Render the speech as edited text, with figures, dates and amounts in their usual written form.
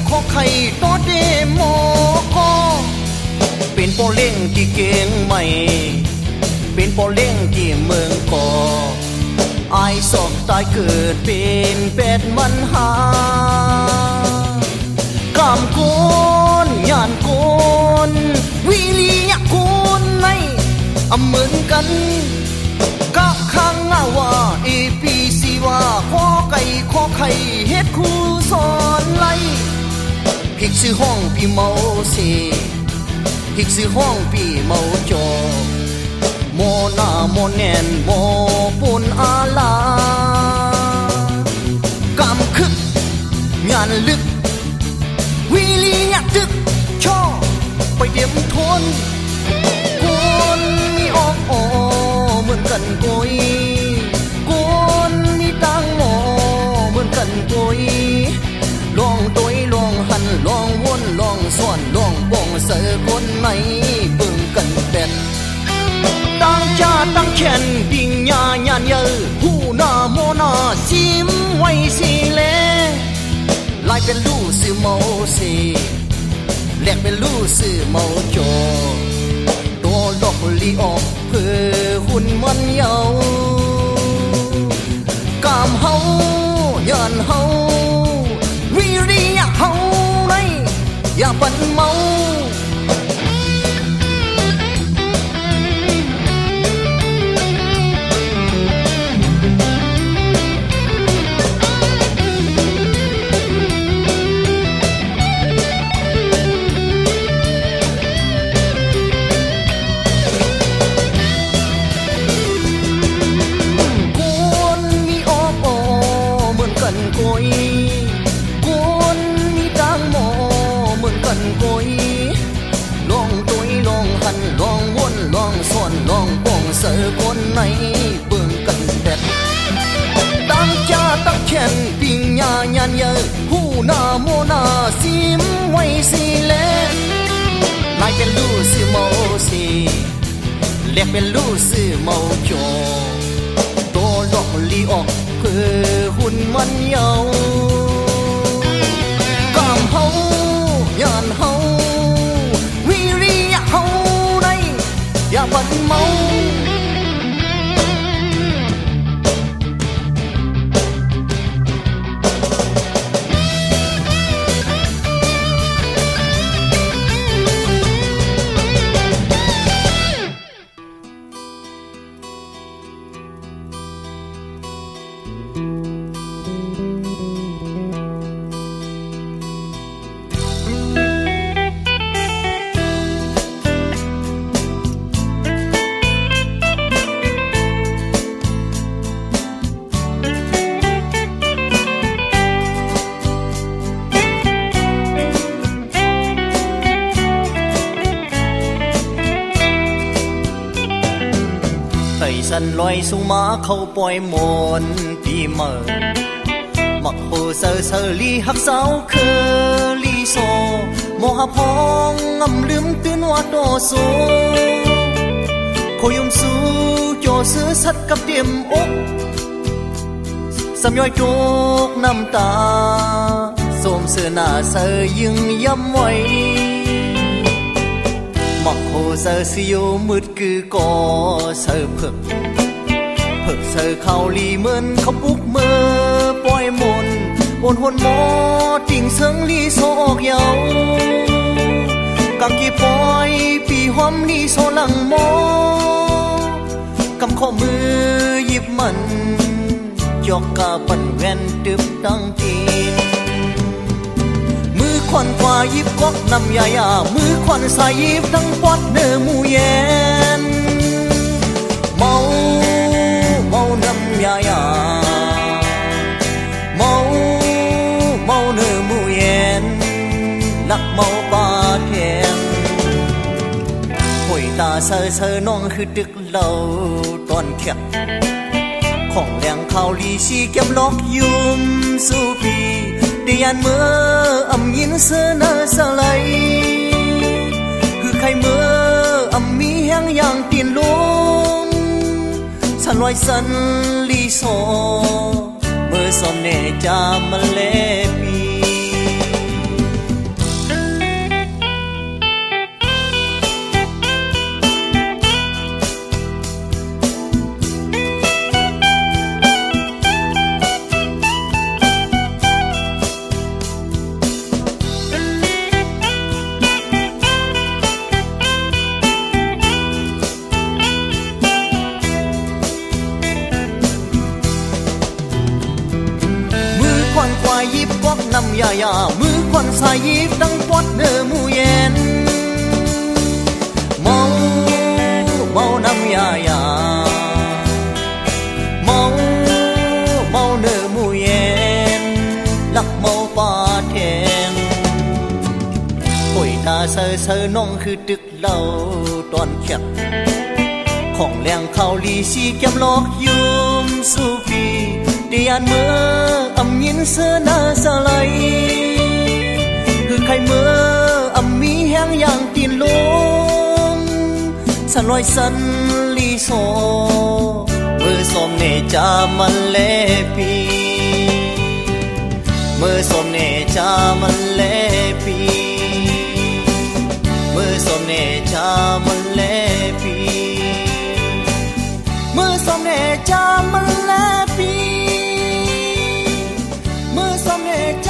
ขอไข่ตัวเดโมก็เป็นโปเล่งที่เก่งใหม่เป็นโปเล่งที่เมืองก่อไอสอบตายเกิดเป็นเป็ดมันหากำโกนยานโกนวิริยะโกนในเหมือนกันกะข้างว่าเอพีซีว่าขอไก่ขอไข่เฮ็ดคู่สอนไล่พิกซื้อห้องพี่เมาเสพิกซื้อห้องพี่เมาจอโมนาโมแนนโมปุนอาลากำคึกงานลึกวิลียะตึกช่อไปเดียมทนคนมีออกอเหมือนกันโกยคนมีตังหมอเหมือนกันโกยลองตัวลองหันลองวนลองซ่อนลองบ่งเสือคนไหนเบิ่งกันเป็ดตั้งชาตั้งแขนปิงญาญานเยอหูหน้าโมนาซิมไว้สิแลลายเป็นลู่สื่อเมาสิแหลกเป็นลู่สื่อเมาจอตัวหลอกลีออกเพื่อหุ่นมันเยากามเฮาย่านเฮาวิริยะเฮาในอย่าบันเมาลองวนลองซ่อนลองป้องเสือคนไหนเบิ่งกันแดดตั้งจ้าตั้งแขนปิงญาญานเยอหูหน้าโมนาซิมไว้สิแลนายเป็นลู่สื่อเมาสิแหลกเป็นลู่สื่อเมาจอตัวหลอกลีออกเพื่อหุ่นมันเยากามเฮาย่านเฮาวิริยะเฮาอย่าบันเมาสันลอยสูมาเข้าปล่อยมนปีเมื่อมักโหเซอเซอลีหักเสาเคอลีโซโมหะพองงำลืมตื่นว่าโตโซโคยุมสู้โจซื้อสัดกับเตรียมอกสำย่อยโจกน้ำตาโสมเสือหน้าเสือยึงย้ำไว้มักโหเซอสิโยมืดคือก่อเซอเพิกเสือเขาลีเหมือนเขาปุกเมื่อปล่อยมนโอนหนหมอติ่งเสิงลีโซออกเยากังกี่ปล่อยปีหอมลีโซหลังหมอกำข้อมือหยิบมันจอกกาปั่นแว่นตึบตั้งตีนมือควันกว่าหยิบก๊อกน้ำยายามือควันสายหยิบทั้งปอดเนื้อมูแยนเมาน้ำยายาเมาเนื้อมูแยนลักเมาปาแทงหอยตาเซอน้องคือดึกเหล่าตอนแคบ ของแหลงเขาลีชีเก็บล็อกยุมสู่ปีเดียนเมื่ออำยินเสนาสไลคือใครเมื่ออำมีแห้งอย่างตีนลมสันไว้สันลีโซเมื่อสมเนจามันเลปียิบกอกน้ำยายามือควันสายยิบดังปอดเนื้อมูเย็นเมาเมาน้ำยายาเมาเมาเนื้อมูเย็นลักเมาป่าแทงป่วยตาเซ่อน้องคือตึกเหล่าตอนแคบของแหลงเขาลีชีแก้มลอกยุมสู่ปีเดียนเมื่ออำยินเสนาสไลคือใครเมื่ออำมีแห้งอย่างตีนลมสันลอยสันลีโซเมื่อสมเนจามันเลปีเมื่อสมเนจามันเลปีเมื่อสมเนจามันเลปีเมื่อสมเนจามันเลปีเมื่อสมเนจ